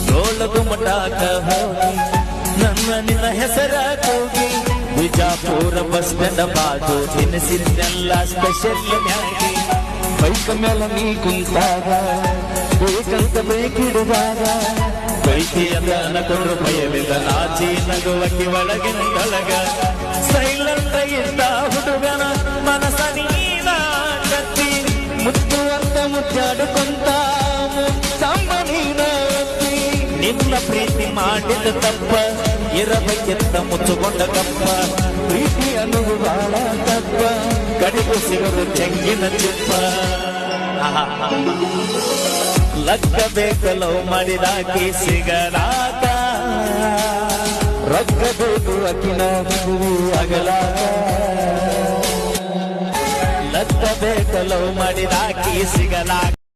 ರೋಲದು ಮಠಾಕ ಹೋಗಿ ನನ್ನ ನಿನ್ನ ಹೆಸರ ಕೂಗಿ ಬಿಜಾಪುರ ಬಸ್ ಸ್ಟ್ಯಾಂಡ್ ಬಾಜು ತಿನ್ನಿಸಿದ್ದೆಲ್ಲ ಸ್ಪೆಷಲ್ ಮ್ಯಾಗಿ ಬೈಕ್ ಮೇಲೆ ನೀ ಕುಂತಾಗ ಬೇಕಂತ ಬೇಕಿಡುವಾಗ ಬೈಕಿ ಅಂತ ಅನ್ಕೊಂಡ್ರು ಭಯವಿಲ್ಲ ನಾಚಿ ನಗುವಕ್ಕೆ ಒಳಗಿನ ತಳಗ ಸೈಲೆಂಟ್ ಇದ್ದ ಹುಡುಗನ ಮನಸ ನೀನ ಕತ್ತಿ ಮುತ್ತು ಅಂತ ಮುಚ್ಚಾಡುಕೊಂತ ನಿನ್ನ ಪ್ರೀತಿ ಮಾಡಿದ ತಪ್ಪ ಇರಬೇಕೆಂತ ಮುಚ್ಚುಕೊಂಡ ಕಪ್ಪ ಪ್ರೀತಿ ಅನ್ನುವುದು ಬಹಳ ತಪ್ಪ ಕಡಿದು ಸಿಗದು ತೆಂಗಿನ ಚಿಪ್ಪ ಲಕ್ಕ ಬೇಕಲೋ ಮಾಡಿದಾಕಿ ಸಿಗಲಾಕ ರೊಕ್ಕ ಬೇಕು ಅಕ್ಕಿನ ಅಗಲಾಕ ಲಕ್ಕ ಬೇಕಲೋ ಮಾಡಿದಾಕಿ ಸಿಗಲಾಕ